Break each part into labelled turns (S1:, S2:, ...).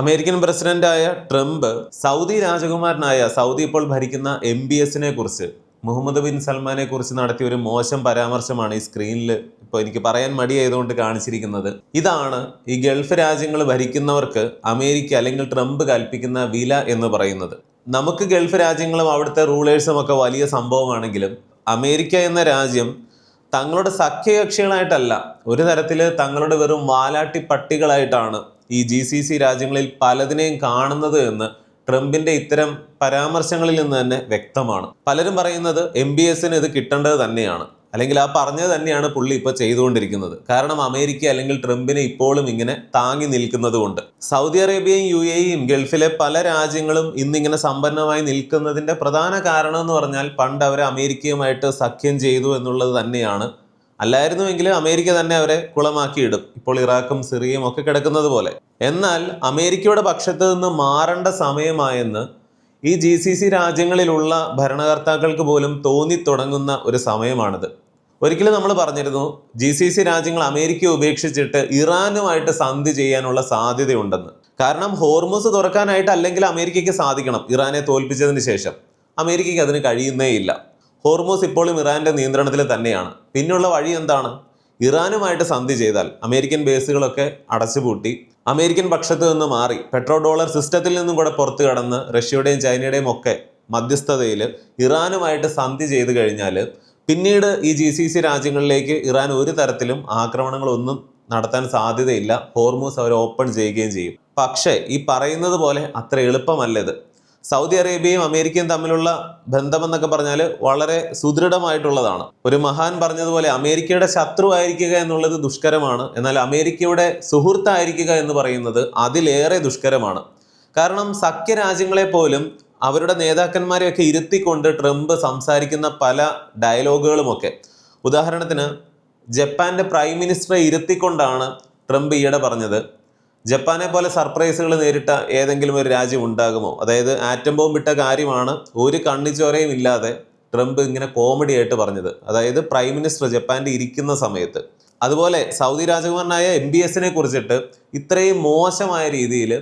S1: American പ്രസിഡന്റായ Trump Saudi രാജകുമാരനായ Saudi ഇപ്പോൾ ഭരിക്കുന്ന MBSനെ കുറിച്ച് മുഹമ്മദ് ബിൻ സൽമാനെ കുറിച്ച് നടത്തിയ ഒരു മോശം പരാമർശമാണ് ഈ സ്ക്രീനിൽ ഇപ്പോൾ എനിക്ക് പറയാൻ മടിയായതുകൊണ്ട് കാണിച്ചിരിക്കുന്നത്. ഇതാണ് ഈ ഗൾഫ് രാജ്യങ്ങൾ ഭരിക്കുന്നവർക്ക് അമേരിക്ക അല്ലെങ്കിൽ ട്രംപ് കൽപ്പിക്കുന്ന വില എന്ന് പറയുന്നത്. നമുക്ക് ഗൾഫ് രാജ്യങ്ങളും അവിടുത്തെ റൂളേഴ്സും ഒക്കെ വലിയ സംഭവമാണെങ്കിലും അമേരിക്ക എന്ന രാജ്യം തങ്ങളുടെ സഖ്യകക്ഷികളായിട്ടല്ല, ഒരു തരത്തിൽ തങ്ങളുടെ വെറും വാലാട്ടി പട്ടികളായിട്ടാണ് ഈ GCC രാജ്യങ്ങളിൽ പലതിനെയും കാണുന്നത് എന്ന് ട്രംപിന്റെ ഇത്തരം പരാമർശങ്ങളിൽ നിന്ന് തന്നെ വ്യക്തമാണ്. പലരും പറയുന്നത് MBSന് ഇത് കിട്ടേണ്ടത് തന്നെയാണ്, അല്ലെങ്കിൽ ആ പറഞ്ഞത് തന്നെയാണ് പുള്ളി ഇപ്പോൾ ചെയ്തുകൊണ്ടിരിക്കുന്നത്. കാരണം അമേരിക്ക അല്ലെങ്കിൽ ട്രംപിനെ ഇപ്പോഴും ഇങ്ങനെ താങ്ങി നിൽക്കുന്നത് കൊണ്ട്. സൗദി അറേബ്യയും UAEയും ഗൾഫിലെ പല രാജ്യങ്ങളും ഇന്നിങ്ങനെ സമ്പന്നമായി നിൽക്കുന്നതിന്റെ പ്രധാന കാരണം എന്ന് പറഞ്ഞാൽ പണ്ട് അവരെ അമേരിക്കയുമായിട്ട് സഖ്യം ചെയ്തു എന്നുള്ളത് തന്നെയാണ്. അല്ലായിരുന്നുവെങ്കിൽ അമേരിക്ക തന്നെ അവരെ കുളമാക്കിയിടും, ഇപ്പോൾ ഇറാഖും സിറിയയും ഒക്കെ കിടക്കുന്നത് പോലെ. എന്നാൽ അമേരിക്കയുടെ പക്ഷത്ത് നിന്ന് മാറേണ്ട സമയമായെന്ന് ഈ GCC രാജ്യങ്ങളിലുള്ള ഭരണകർത്താക്കൾക്ക് പോലും തോന്നിത്തുടങ്ങുന്ന ഒരു സമയമാണിത്. ഒരിക്കലും നമ്മൾ പറഞ്ഞിരുന്നു GCC രാജ്യങ്ങൾ അമേരിക്കയെ ഉപേക്ഷിച്ചിട്ട് ഇറാനുമായിട്ട് സന്ധി ചെയ്യാനുള്ള സാധ്യതയുണ്ടെന്ന്. കാരണം ഹോർമുസ് തുറക്കാനായിട്ട് അല്ലെങ്കിൽ അമേരിക്കയ്ക്ക് സാധിക്കണം. ഇറാനെ തോൽപ്പിച്ചതിന് ശേഷം അമേരിക്കയ്ക്ക് അതിന് കഴിയുന്നേ ഇല്ല. ഹോർമുസ് ഇപ്പോഴും ഇറാന്റെ നിയന്ത്രണത്തിൽ തന്നെയാണ്. പിന്നുള്ള വഴി എന്താണ്? ഇറാനുമായിട്ട് സന്ധി ചെയ്താൽ അമേരിക്കൻ ബേസുകളൊക്കെ അടച്ചുപൂട്ടി അമേരിക്കൻ പക്ഷത്ത് നിന്ന് മാറി പെട്രോ ഡോളർ സിസ്റ്റത്തിൽ നിന്നും കൂടെ പുറത്തു കടന്ന് റഷ്യയുടെയും ചൈനയുടെയും ഒക്കെ മധ്യസ്ഥതയിൽ ഇറാനുമായിട്ട് സന്ധി ചെയ്തു കഴിഞ്ഞാൽ പിന്നീട് ഈ GCC രാജ്യങ്ങളിലേക്ക് ഇറാൻ ഒരു തരത്തിലും ആക്രമണങ്ങളൊന്നും നടത്താൻ സാധ്യതയില്ല. ഹോർമുസ് അവർ ഓപ്പൺ ചെയ്യുകയും ചെയ്യും. പക്ഷേ ഈ പറയുന്നത് പോലെ അത്ര എളുപ്പമല്ല ഇത്. സൗദി അറേബ്യയും അമേരിക്കയും തമ്മിലുള്ള ബന്ധമെന്നൊക്കെ പറഞ്ഞാൽ വളരെ സുദൃഢമായിട്ടുള്ളതാണ്. ഒരു മഹാൻ പറഞ്ഞതുപോലെ അമേരിക്കയുടെ ശത്രു ആയിരിക്കുക എന്നുള്ളത് ദുഷ്കരമാണ്, എന്നാൽ അമേരിക്കയുടെ സുഹൃത്തായിരിക്കുക എന്ന് പറയുന്നത് അതിലേറെ ദുഷ്കരമാണ്. കാരണം സഖ്യരാജ്യങ്ങളെ പോലും അവരുടെ നേതാക്കന്മാരെയൊക്കെ ഇരുത്തിക്കൊണ്ട് ട്രംപ് സംസാരിക്കുന്ന പല ഡയലോഗുകളുമൊക്കെ, ഉദാഹരണത്തിന് ജപ്പാന്റെ പ്രൈം മിനിസ്റ്ററെ ഇരുത്തിക്കൊണ്ടാണ് ട്രംപ് ഈയിടെ പറഞ്ഞത്, ജപ്പാനെ പോലെ സർപ്രൈസുകൾ നേരിട്ട ഏതെങ്കിലും ഒരു രാജ്യം ഉണ്ടാകുമോ? അതായത് ആറ്റം ബോംബ് ഇട്ട കാര്യമാണ് ഒരു കണ്ണിച്ചോരയും ഇല്ലാതെ ട്രംപ് ഇങ്ങനെ കോമഡി ആയിട്ട് പറഞ്ഞത്. അതായത് പ്രൈം മിനിസ്റ്റർ ജപ്പാന്റെ ഇരിക്കുന്ന സമയത്ത്. അതുപോലെ സൗദി രാജകുമാരനായ MBSനെ കുറിച്ചിട്ട് ഇത്രയും മോശമായ രീതിയിൽ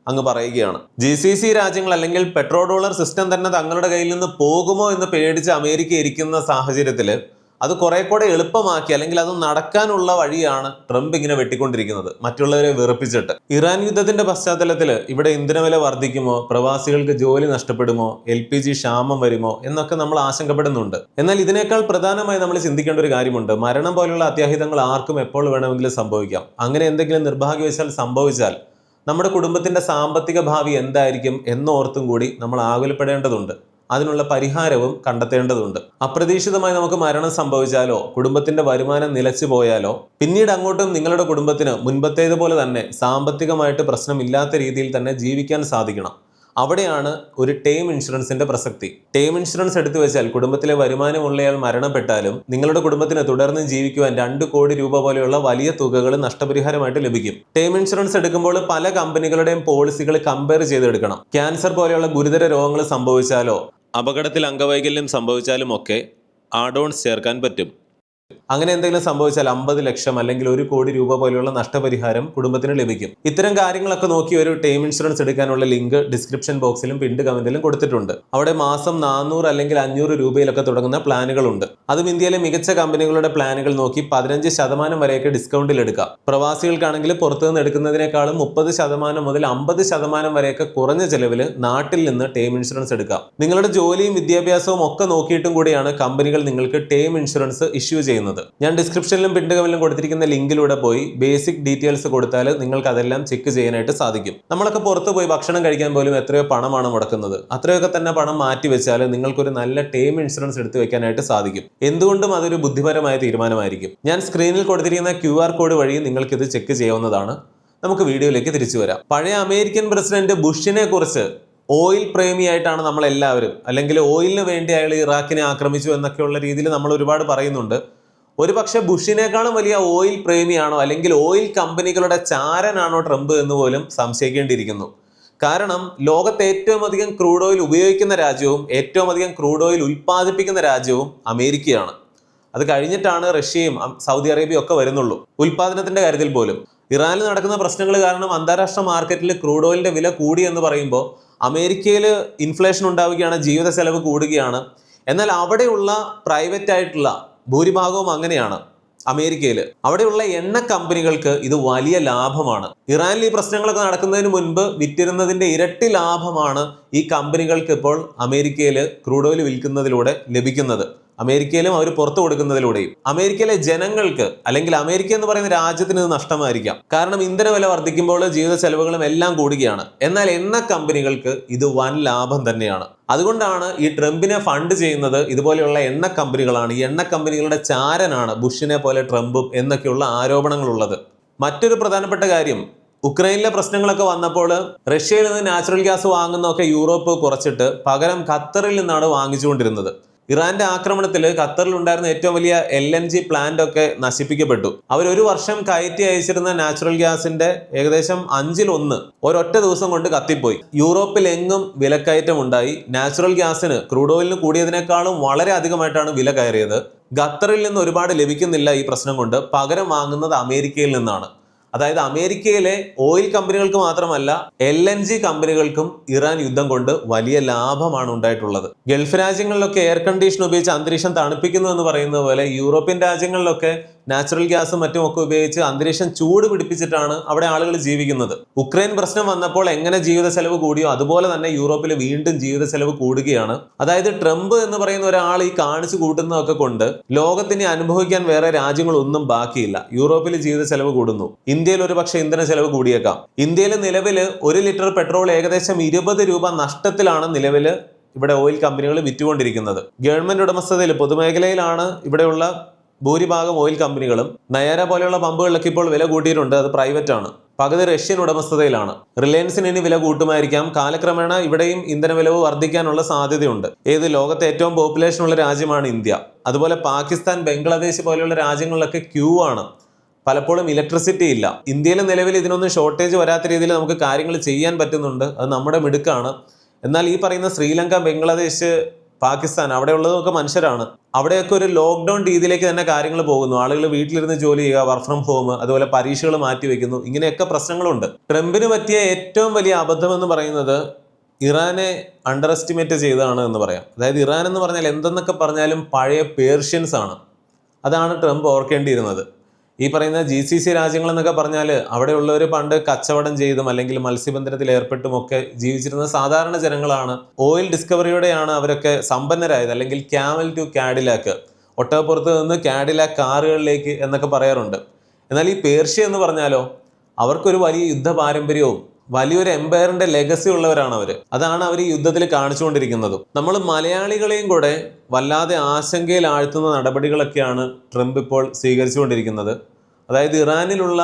S1: അങ്ങ് പറയുകയാണ്. GCC രാജ്യങ്ങൾ അല്ലെങ്കിൽ പെട്രോ ഡോളർ സിസ്റ്റം തന്നെ തങ്ങളുടെ കയ്യിൽ നിന്ന് പോകുമോ എന്ന് പേടിച്ച് അമേരിക്ക ഇരിക്കുന്ന സാഹചര്യത്തിൽ അത് കുറെ കൂടെ എളുപ്പമാക്കി, അല്ലെങ്കിൽ അത് നടക്കാനുള്ള വഴിയാണ് ട്രംപ് ഇങ്ങനെ വെട്ടിക്കൊണ്ടിരിക്കുന്നത്, മറ്റുള്ളവരെ വെറുപ്പിച്ചിട്ട്. ഇറാൻ യുദ്ധത്തിന്റെ പശ്ചാത്തലത്തിൽ ഇവിടെ ഇന്ധനവില വർദ്ധിക്കുമോ, പ്രവാസികൾക്ക് ജോലി നഷ്ടപ്പെടുമോ, LPG ക്ഷാമം വരുമോ എന്നൊക്കെ നമ്മൾ ആശങ്കപ്പെടുന്നുണ്ട്. എന്നാൽ ഇതിനേക്കാൾ പ്രധാനമായി നമ്മൾ ചിന്തിക്കേണ്ട ഒരു കാര്യമുണ്ട്. മരണം പോലുള്ള അത്യാഹിതങ്ങൾ ആർക്കും എപ്പോൾ വേണമെങ്കിലും സംഭവിക്കാം. അങ്ങനെ എന്തെങ്കിലും നിർഭാഗ്യവശാൽ സംഭവിച്ചാൽ നമ്മുടെ കുടുംബത്തിന്റെ സാമ്പത്തിക ഭാവി എന്തായിരിക്കും എന്നോർത്തും കൂടി നമ്മൾ ആകുലപ്പെടേണ്ടതുണ്ട്. അതിനുള്ള പരിഹാരവും കണ്ടെത്തേണ്ടതുണ്ട്. അപ്രതീക്ഷിതമായി നമുക്ക് മരണം സംഭവിച്ചാലോ കുടുംബത്തിന്റെ വരുമാനം നിലച്ചു പോയാലോ പിന്നീട് അങ്ങോട്ടും നിങ്ങളുടെ കുടുംബത്തിന് മുൻപത്തേതുപോലെ തന്നെ സാമ്പത്തികമായിട്ട് പ്രശ്നമില്ലാത്ത രീതിയിൽ തന്നെ ജീവിക്കാൻ സാധിക്കണം. അവിടെയാണ് ഒരു ടേം ഇൻഷുറൻസിന്റെ പ്രസക്തി. ടേം ഇൻഷുറൻസ് എടുത്തു വെച്ചാൽ കുടുംബത്തിലെ വരുമാനമുള്ളയാൾ മരണപ്പെട്ടാലും നിങ്ങളുടെ കുടുംബത്തിന് തുടർന്ന് ജീവിക്കുവാൻ 2 കോടി രൂപ പോലെയുള്ള വലിയ തുകകൾ നഷ്ടപരിഹാരമായിട്ട് ലഭിക്കും. ടേം ഇൻഷുറൻസ് എടുക്കുമ്പോൾ പല കമ്പനികളുടെയും പോളിസികൾ കമ്പയർ ചെയ്തെടുക്കണം. ക്യാൻസർ പോലെയുള്ള ഗുരുതര രോഗങ്ങൾ സംഭവിച്ചാലോ അപകടത്തിൽ അംഗവൈകല്യം സംഭവിച്ചാലും ഒക്കെ ആഡ് ഓൺസ് ചേർക്കാൻ പറ്റും. അങ്ങനെ എന്തെങ്കിലും സംഭവിച്ചാൽ 50 ലക്ഷം അല്ലെങ്കിൽ 1 കോടി രൂപ പോലെയുള്ള നഷ്ടപരിഹാരം കുടുംബത്തിന് ലഭിക്കും. ഇത്തരം കാര്യങ്ങളൊക്കെ നോക്കി ഒരു ടേം ഇൻഷുറൻസ് എടുക്കാനുള്ള ലിങ്ക് ഡിസ്ക്രിപ്ഷൻ ബോക്സിലും പിൻഡ് കമന്റിലും കൊടുത്തിട്ടുണ്ട്. അവിടെ മാസം 400 അല്ലെങ്കിൽ 500 രൂപയിലൊക്കെ തുടങ്ങുന്ന പ്ലാനുകളുണ്ട്. അതും ഇന്ത്യയിലെ മികച്ച കമ്പനികളുടെ പ്ലാനുകൾ നോക്കി 15% വരെയൊക്കെ ഡിസ്കൗണ്ടിൽ എടുക്കാം. പ്രവാസികൾക്കാണെങ്കിൽ പുറത്തുനിന്ന് എടുക്കുന്നതിനേക്കാളും 30% മുതൽ 50% വരെയൊക്കെ കുറഞ്ഞ ചെലവിൽ നാട്ടിൽ നിന്ന് ടേം ഇൻഷുറൻസ് എടുക്കാം. നിങ്ങളുടെ ജോലിയും വിദ്യാഭ്യാസവും ഒക്കെ നോക്കിയിട്ടും കൂടിയാണ് കമ്പനികൾ നിങ്ങൾക്ക് ടേം ഇൻഷുറൻസ് ഇഷ്യൂ ചെയ്യുന്നത്. ഞാൻ ഡിസ്ക്രിപ്ഷനിലും പിൻഡ് കമന്റിലും കൊടുത്തിരിക്കുന്ന ലിങ്കിലൂടെ പോയി ബേസിക് ഡീറ്റെയിൽസ് കൊടുത്താൽ നിങ്ങൾക്ക് അതെല്ലാം ചെക്ക് ചെയ്യാനായിട്ട് സാധിക്കും. നമ്മളൊക്കെ പുറത്ത് പോയി ഭക്ഷണം കഴിക്കാൻ പോലും എത്രയോ പണമാണ് മുടക്കുന്നത്. അത്രയൊക്കെ തന്നെ പണം മാറ്റി വെച്ചാൽ നിങ്ങൾക്കൊരു നല്ല ടേം ഇൻഷുറൻസ് എടുത്തു വെക്കാനായിട്ട് സാധിക്കും. എന്തുകൊണ്ടും അതൊരു ബുദ്ധിപരമായ തീരുമാനമായിരിക്കും. ഞാൻ സ്ക്രീനിൽ കൊടുത്തിരിക്കുന്ന QR കോഡ് വഴി നിങ്ങൾക്ക് ഇത് ചെക്ക് ചെയ്യാവുന്നതാണ്. നമുക്ക് വീഡിയോയിലേക്ക് തിരിച്ചു വരാം. പഴയ അമേരിക്കൻ പ്രസിഡന്റ് ബുഷിനെ കുറിച്ച് ഓയിൽ പ്രേമിയായിട്ടാണ് നമ്മൾ എല്ലാവരും, അല്ലെങ്കിൽ ഓയിലിന് വേണ്ടി അയാൾ ഇറാഖിനെ ആക്രമിച്ചു എന്നൊക്കെയുള്ള രീതിയിൽ നമ്മൾ ഒരുപാട് പറയുന്നുണ്ട്. ഒരു പക്ഷെ ബുഷിനേക്കാളും വലിയ ഓയിൽ പ്രേമിയാണോ അല്ലെങ്കിൽ ഓയിൽ കമ്പനികളുടെ ചാരനാണോ ട്രംപ് എന്ന് പോലും സംശയിക്കേണ്ടിയിരിക്കുന്നു. കാരണം ലോകത്ത് ഏറ്റവും അധികം ക്രൂഡ് ഓയിൽ ഉപയോഗിക്കുന്ന രാജ്യവും ഏറ്റവും അധികം ക്രൂഡ് ഓയിൽ ഉൽപ്പാദിപ്പിക്കുന്ന രാജ്യവും അമേരിക്കയാണ്. അത് കഴിഞ്ഞിട്ടാണ് റഷ്യയും സൗദി അറേബ്യയും ഒക്കെ വരുന്നുള്ളൂ. ഉൽപ്പാദനത്തിന്റെ കാര്യത്തിൽ പോലും ഇറാനിൽ നടക്കുന്ന പ്രശ്നങ്ങൾ കാരണം അന്താരാഷ്ട്ര മാർക്കറ്റിൽ ക്രൂഡ് ഓയിലിന്റെ വില കൂടി എന്ന് പറയുമ്പോൾ അമേരിക്കയിൽ ഇൻഫ്ലേഷൻ ഉണ്ടാവുകയാണ്, ജീവിത ചെലവ് കൂടുകയാണ്. എന്നാൽ അവിടെയുള്ള പ്രൈവറ്റ് ആയിട്ടുള്ള ഭൂരിഭാഗവും അങ്ങനെയാണ്. അമേരിക്കയിൽ അവിടെയുള്ള എണ്ണ കമ്പനികൾക്ക് ഇത് വലിയ ലാഭമാണ്. ഇറാനിൽ ഈ പ്രശ്നങ്ങളൊക്കെ നടക്കുന്നതിന് മുൻപ് വിറ്റിരുന്നതിന്റെ ഇരട്ടി ലാഭമാണ് ഈ കമ്പനികൾക്ക് ഇപ്പോൾ അമേരിക്കയിൽ ക്രൂഡ് ഓയിൽ വിൽക്കുന്നതിലൂടെ ലഭിക്കുന്നത്. അമേരിക്കയിലും അവർ പുറത്തു കൊടുക്കുന്നതിലൂടെയും അമേരിക്കയിലെ ജനങ്ങൾക്ക് അല്ലെങ്കിൽ അമേരിക്ക എന്ന് പറയുന്ന രാജ്യത്തിന് ഇത് നഷ്ടമായിരിക്കാം. കാരണം ഇന്ധന വില വർദ്ധിക്കുമ്പോൾ ജീവിത ചെലവുകളും എല്ലാം കൂടുകയാണ്. എന്നാൽ എണ്ണ കമ്പനികൾക്ക് ഇത് വൻ ലാഭം തന്നെയാണ്. അതുകൊണ്ടാണ് ഈ ട്രംപിനെ ഫണ്ട് ചെയ്യുന്നത് ഇതുപോലെയുള്ള എണ്ണ കമ്പനികളാണ്. ഈ എണ്ണ കമ്പനികളുടെ ചാരനാണ് ബുഷിനെ പോലെ ട്രംപും എന്നൊക്കെയുള്ള ആരോപണങ്ങളുള്ളത്. മറ്റൊരു പ്രധാനപ്പെട്ട കാര്യം, ഉക്രൈനിലെ പ്രശ്നങ്ങളൊക്കെ വന്നപ്പോൾ റഷ്യയിൽ നിന്ന് നാച്ചുറൽ ഗ്യാസ് വാങ്ങുന്നതൊക്കെ യൂറോപ്പ് കുറച്ചിട്ട് പകരം ഖത്തറിൽ നിന്നാണ് വാങ്ങിച്ചുകൊണ്ടിരുന്നത്. ഇറാന്റെ ആക്രമണത്തിൽ ഖത്തറിൽ ഉണ്ടായിരുന്ന ഏറ്റവും വലിയ LNG പ്ലാന്റ് ഒക്കെ നശിപ്പിക്കപ്പെട്ടു. അവർ ഒരു വർഷം കയറ്റി അയച്ചിരുന്ന നാച്ചുറൽ ഗ്യാസിന്റെ ഏകദേശം 1/5 ഒരൊറ്റ ദിവസം കൊണ്ട് കത്തിപ്പോയി. യൂറോപ്പിൽ എങ്ങും വിലക്കയറ്റം ഉണ്ടായി. നാച്ചുറൽ ഗ്യാസിന് ക്രൂഡ് ഓയിലിന് കൂടിയതിനേക്കാളും വളരെ അധികമായിട്ടാണ് വില കയറിയത്. ഖത്തറിൽ നിന്ന് ഒരുപാട് ലഭിക്കുന്നില്ല ഈ പ്രശ്നം കൊണ്ട്. പകരം വാങ്ങുന്നത് അമേരിക്കയിൽ നിന്നാണ്. അതായത് അമേരിക്കയിലെ ഓയിൽ കമ്പനികൾക്ക് മാത്രമല്ല LNG കമ്പനികൾക്കും ഇറാൻ യുദ്ധം കൊണ്ട് വലിയ ലാഭമാണ് ഉണ്ടായിട്ടുള്ളത്. ഗൾഫ് രാജ്യങ്ങളിലൊക്കെ എയർ കണ്ടീഷൻ ഉപയോഗിച്ച് അന്തരീക്ഷം തണുപ്പിക്കുന്നു എന്ന് പറയുന്നത് പോലെ യൂറോപ്യൻ രാജ്യങ്ങളിലൊക്കെ നാച്ചുറൽ ഗ്യാസും മറ്റുമൊക്കെ ഉപയോഗിച്ച് അന്തരീക്ഷം ചൂട് പിടിപ്പിച്ചിട്ടാണ് അവിടെ ആളുകൾ ജീവിക്കുന്നത്. ഉക്രൈൻ പ്രശ്നം വന്നപ്പോൾ എങ്ങനെ ജീവിത ചെലവ് കൂടിയോ അതുപോലെ തന്നെ യൂറോപ്പിൽ വീണ്ടും ജീവിത ചെലവ് കൂടുകയാണ്. അതായത് ട്രംപ് എന്ന് പറയുന്ന ഒരാൾ ഈ കാണിച്ചു കൂട്ടുന്നതൊക്കെ കൊണ്ട് ലോകത്തിന് അനുഭവിക്കാൻ വേറെ രാജ്യങ്ങളൊന്നും ബാക്കിയില്ല. യൂറോപ്പിൽ ജീവിത ചെലവ് കൂടുന്നു. ഇന്ത്യയിൽ ഒരു പക്ഷേ ഇന്ധന ചെലവ് കൂടിയേക്കാം. ഇന്ത്യയിൽ നിലവിൽ 1 ലിറ്റർ പെട്രോൾ ഏകദേശം 20 രൂപ നഷ്ടത്തിലാണ് നിലവിൽ ഇവിടെ ഓയിൽ കമ്പനികൾ വിറ്റുകൊണ്ടിരിക്കുന്നത്. ഗവൺമെന്റ് ഉടമസ്ഥതയിൽ പൊതുമേഖലയിലാണ് ഇവിടെയുള്ള ഭൂരിഭാഗം ഓയിൽ കമ്പനികളും. നയാര പോലെയുള്ള പമ്പുകളിലൊക്കെ ഇപ്പോൾ വില കൂട്ടിയിട്ടുണ്ട്. അത് പ്രൈവറ്റ് ആണ്. പകുതി റഷ്യൻ ഉടമസ്ഥതയിലാണ്. റിലയൻസിന് ഇനി വില കൂട്ടുമായിരിക്കാം. കാലക്രമേണ ഇവിടെയും ഇന്ധന വിലവ് വർദ്ധിക്കാനുള്ള സാധ്യതയുണ്ട്. ലോകത്തെ ഏറ്റവും പോപ്പുലേഷൻ ഉള്ള രാജ്യമാണ് ഇന്ത്യ. അതുപോലെ പാകിസ്ഥാൻ, ബംഗ്ലാദേശ് പോലെയുള്ള രാജ്യങ്ങളിലൊക്കെ ക്യൂ ആണ്. പലപ്പോഴും ഇലക്ട്രിസിറ്റി ഇല്ല. ഇന്ത്യയിൽ നിലവിൽ ഇതിനൊന്നും ഷോർട്ടേജ് വരാത്ത രീതിയിൽ നമുക്ക് കാര്യങ്ങൾ ചെയ്യാൻ പറ്റുന്നുണ്ട്. അത് നമ്മുടെ മിടുക്കാണ്. എന്നാൽ ഈ പറയുന്ന ശ്രീലങ്ക, ബംഗ്ലാദേശ്, പാകിസ്ഥാൻ അവിടെയുള്ളതൊക്കെ മനുഷ്യരാണ്. അവിടെയൊക്കെ ഒരു ലോക്ക്ഡൌൺ രീതിയിലേക്ക് തന്നെ കാര്യങ്ങൾ പോകുന്നു. ആളുകൾ വീട്ടിലിരുന്ന് ജോലി ചെയ്യുക, വർക്ക് ഫ്രം ഹോം, അതുപോലെ പരീക്ഷകൾ മാറ്റിവെക്കുന്നു. ഇങ്ങനെയൊക്കെ പ്രശ്നങ്ങളുണ്ട്. ട്രംപിന് പറ്റിയ ഏറ്റവും വലിയ അബദ്ധം എന്ന് പറയുന്നത് ഇറാനെ അണ്ടർ എസ്റ്റിമേറ്റ് ചെയ്തതാണ് എന്ന് പറയാം. അതായത് ഇറാൻ എന്ന് പറഞ്ഞാൽ എന്തെന്നൊക്കെ പറഞ്ഞാലും പഴയ പേർഷ്യൻസ് ആണ്. അതാണ് ട്രംപ് ഓർക്കേണ്ടിയിരുന്നത്. ഈ പറയുന്ന GCC രാജ്യങ്ങൾ എന്നൊക്കെ പറഞ്ഞാൽ അവിടെയുള്ളവർ പണ്ട് കച്ചവടം ചെയ്തും അല്ലെങ്കിൽ മത്സ്യബന്ധനത്തിൽ ഏർപ്പെട്ടുമൊക്കെ ജീവിച്ചിരുന്ന സാധാരണ ജനങ്ങളാണ്. ഓയിൽ ഡിസ്കവറിയോടെയാണ് അവരൊക്കെ സമ്പന്നരായത്. അല്ലെങ്കിൽ ക്യാമൽ ടു കാഡിലാക്ക്, ഒട്ടകപ്പുറത്ത് നിന്ന് കാഡിലാക്ക് കാറുകളിലേക്ക് എന്നൊക്കെ പറയാറുണ്ട്. എന്നാൽ ഈ പേർഷ്യ എന്ന് പറഞ്ഞാലോ അവർക്കൊരു വലിയ യുദ്ധ പാരമ്പര്യവും വലിയൊരു എംപയറിന്റെ ലെഗസി ഉള്ളവരാണ് അവർ. അതാണ് അവർ ഈ യുദ്ധത്തിൽ കാണിച്ചുകൊണ്ടിരിക്കുന്നതും. നമ്മൾ മലയാളികളെയും കൂടെ വല്ലാതെ ആശങ്കയിൽ ആഴ്ത്തുന്ന നടപടികളൊക്കെയാണ് ട്രംപ് ഇപ്പോൾ സ്വീകരിച്ചുകൊണ്ടിരിക്കുന്നത്. അതായത് ഇറാനിലുള്ള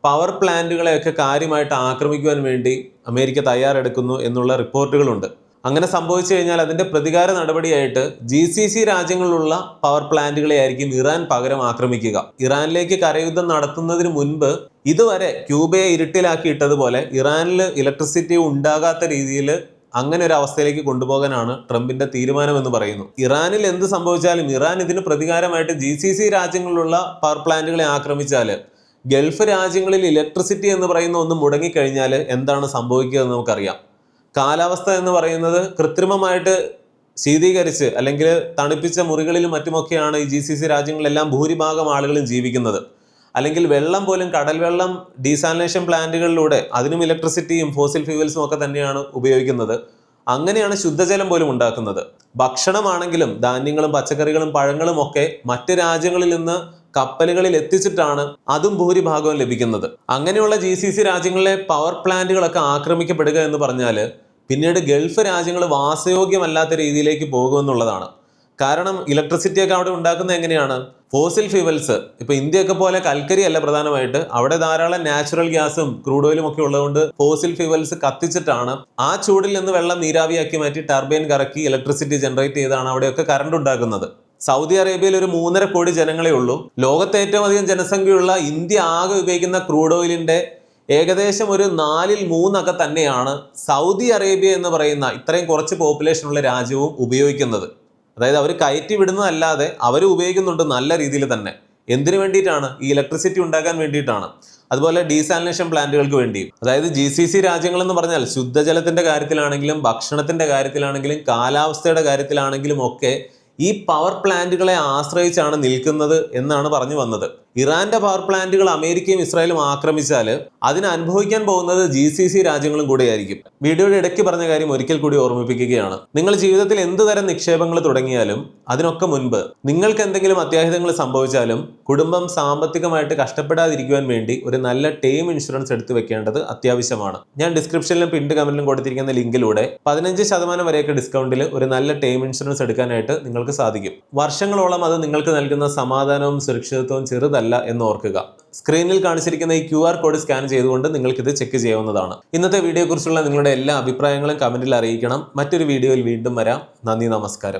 S1: പവർ പ്ലാന്റുകളെയൊക്കെ കാര്യമായിട്ട് ആക്രമിക്കുവാൻ വേണ്ടി അമേരിക്ക തയ്യാറെടുക്കുന്നു എന്നുള്ള റിപ്പോർട്ടുകളുണ്ട്. അങ്ങനെ സംഭവിച്ചു കഴിഞ്ഞാൽ അതിന്റെ പ്രതികാര നടപടിയായിട്ട് GCC രാജ്യങ്ങളിലുള്ള പവർ പ്ലാന്റുകളെ ആയിരിക്കും ഇറാൻ പകരം ആക്രമിക്കുക. ഇറാനിലേക്ക് കരയുദ്ധം നടത്തുന്നതിന് മുൻപ് ഇതുവരെ ക്യൂബയെ ഇരുട്ടിലാക്കിയിട്ടതുപോലെ ഇറാനിൽ ഇലക്ട്രിസിറ്റി ഉണ്ടാകാത്ത രീതിയിൽ അങ്ങനെ ഒരു അവസ്ഥയിലേക്ക് കൊണ്ടുപോകാനാണ് ട്രംപിന്റെ തീരുമാനം എന്ന് പറയുന്നു. ഇറാനിൽ എന്ത് സംഭവിച്ചാലും ഇറാൻ ഇതിന് പ്രതികാരമായിട്ട് GCC രാജ്യങ്ങളിലുള്ള പവർ പ്ലാന്റുകളെ ആക്രമിച്ചാൽ ഗൾഫ് രാജ്യങ്ങളിൽ ഇലക്ട്രിസിറ്റി എന്ന് പറയുന്ന ഒന്ന് മുടങ്ങിക്കഴിഞ്ഞാൽ എന്താണ് സംഭവിക്കുക എന്ന് നമുക്കറിയാം. കാലാവസ്ഥ എന്ന് പറയുന്നത് കൃത്രിമമായിട്ട് ശീതീകരിച്ച് അല്ലെങ്കിൽ തണുപ്പിച്ച മുറികളിലും മറ്റുമൊക്കെയാണ് ഈ GCC രാജ്യങ്ങളിലെല്ലാം ഭൂരിഭാഗം ആളുകളും ജീവിക്കുന്നത്. അല്ലെങ്കിൽ വെള്ളം പോലും കടൽ വെള്ളം ഡീസാലിനേഷൻ പ്ലാന്റുകളിലൂടെ അതിനും ഇലക്ട്രിസിറ്റിയും ഫോസിൽ ഫ്യൂവൽസും ഒക്കെ തന്നെയാണ് ഉപയോഗിക്കുന്നത്. അങ്ങനെയാണ് ശുദ്ധജലം പോലും ഉണ്ടാക്കുന്നത്. ഭക്ഷണമാണെങ്കിലും ധാന്യങ്ങളും പച്ചക്കറികളും പഴങ്ങളും ഒക്കെ മറ്റ് രാജ്യങ്ങളിൽ നിന്ന് കപ്പലുകളിൽ എത്തിച്ചിട്ടാണ് അതും ഭൂരിഭാഗവും ലഭിക്കുന്നത്. അങ്ങനെയുള്ള GCC രാജ്യങ്ങളിലെ പവർ പ്ലാന്റുകളൊക്കെ ആക്രമിക്കപ്പെടുക എന്ന് പറഞ്ഞാൽ പിന്നീട് ഗൾഫ് രാജ്യങ്ങൾ വാസയോഗ്യമല്ലാത്ത രീതിയിലേക്ക് പോകുമെന്നുള്ളതാണ്. കാരണം ഇലക്ട്രിസിറ്റി ഒക്കെ അവിടെ ഉണ്ടാക്കുന്നത് എങ്ങനെയാണ്? Fossil fuels. ഇപ്പൊ ഇന്ത്യയൊക്കെ പോലെ കൽക്കരി അല്ല പ്രധാനമായിട്ട്, അവിടെ ധാരാളം നാച്ചുറൽ ഗ്യാസും ക്രൂഡ് ഓയിലും ഒക്കെ ഉള്ളതുകൊണ്ട് ഫോസിൽ ഫ്യൂവൽസ് കത്തിച്ചിട്ടാണ് ആ ചൂടിൽ നിന്ന് വെള്ളം നീരാവിയാക്കി മാറ്റി ടർബൈൻ കറക്കി ഇലക്ട്രിസിറ്റി ജനറേറ്റ് ചെയ്താണ് അവിടെയൊക്കെ കറണ്ട് ഉണ്ടാക്കുന്നത്. സൗദി അറേബ്യയിൽ ഒരു 3.5 കോടി ജനങ്ങളെ ഉള്ളൂ. ലോകത്തെ ഏറ്റവും അധികം ജനസംഖ്യയുള്ള ഇന്ത്യ ആകെ ഉപയോഗിക്കുന്ന ക്രൂഡ് ഓയിലിന്റെ ഏകദേശം ഒരു 4/3 തന്നെയാണ് സൗദി അറേബ്യ എന്ന് പറയുന്ന ഇത്രയും കുറച്ച് പോപ്പുലേഷൻ ഉള്ള രാജ്യവും ഉപയോഗിക്കുന്നത്. അതായത് അവർ കയറ്റി വിടുന്നതല്ലാതെ അവർ ഉപയോഗിക്കുന്നുണ്ട് നല്ല രീതിയിൽ തന്നെ. എന്തിനു വേണ്ടിയിട്ടാണ്? ഈ ഇലക്ട്രിസിറ്റി ഉണ്ടാക്കാൻ വേണ്ടിയിട്ടാണ്. അതുപോലെ ഡീസാലിനേഷൻ പ്ലാന്റുകൾക്ക് വേണ്ടിയും. അതായത് GCC രാജ്യങ്ങൾ എന്ന് പറഞ്ഞാൽ ശുദ്ധജലത്തിന്റെ കാര്യത്തിലാണെങ്കിലും ഭക്ഷണത്തിന്റെ കാര്യത്തിലാണെങ്കിലും കാലാവസ്ഥയുടെ കാര്യത്തിലാണെങ്കിലും ഒക്കെ ഈ പവർ പ്ലാന്റുകളെ ആശ്രയിച്ചാണ് നിൽക്കുന്നത് എന്നാണ് പറഞ്ഞു വന്നത്. ഇറാന്റെ പവർ പ്ലാന്റുകൾ അമേരിക്കയും ഇസ്രായേലും ആക്രമിച്ചാൽ അതിന് അനുഭവിക്കാൻ പോകുന്നത് GCC രാജ്യങ്ങളും കൂടെയായിരിക്കും. വീഡിയോയുടെ ഇടയ്ക്ക് പറഞ്ഞ കാര്യം ഒരിക്കൽ കൂടി ഓർമ്മിപ്പിക്കുകയാണ്. നിങ്ങൾ ജീവിതത്തിൽ എന്ത് തരം നിക്ഷേപങ്ങൾ തുടങ്ങിയാലും അതിനൊക്കെ മുൻപ് നിങ്ങൾക്ക് എന്തെങ്കിലും അത്യാഹിതങ്ങൾ സംഭവിച്ചാലും കുടുംബം സാമ്പത്തികമായിട്ട് കഷ്ടപ്പെടാതിരിക്കുവാൻ വേണ്ടി ഒരു നല്ല ടേം ഇൻഷുറൻസ് എടുത്തു വെക്കേണ്ടത് അത്യാവശ്യമാണ്. ഞാൻ ഡിസ്ക്രിപ്ഷനിലും പിൻഡ് കമന്റിലും കൊടുത്തിരിക്കുന്ന ലിങ്കിലൂടെ 15% വരെയൊക്കെ ഡിസ്കൗണ്ടിൽ ഒരു നല്ല ടേം ഇൻഷുറൻസ് എടുക്കാനായിട്ട് നിങ്ങൾക്ക് സാധിക്കും. വർഷങ്ങളോളം അത് നിങ്ങൾക്ക് നൽകുന്ന സമാധാനവും സുരക്ഷിതത്വവും ചെറുതല്ല എന്ന് ഓർക്കുക. സ്ക്രീനിൽ കാണിച്ചിരിക്കുന്ന ഈ QR കോഡ് സ്കാൻ ചെയ്തുകൊണ്ട് നിങ്ങൾക്ക് ഇത് ചെക്ക് ചെയ്യാവുന്നതാണ്. ഇന്നത്തെ വീഡിയോയെക്കുറിച്ചുള്ള നിങ്ങളുടെ എല്ലാ അഭിപ്രായങ്ങളും കമന്റിൽ അറിയിക്കണം. മറ്റൊരു വീഡിയോയിൽ വീണ്ടും വരാം. നന്ദി, നമസ്കാരം.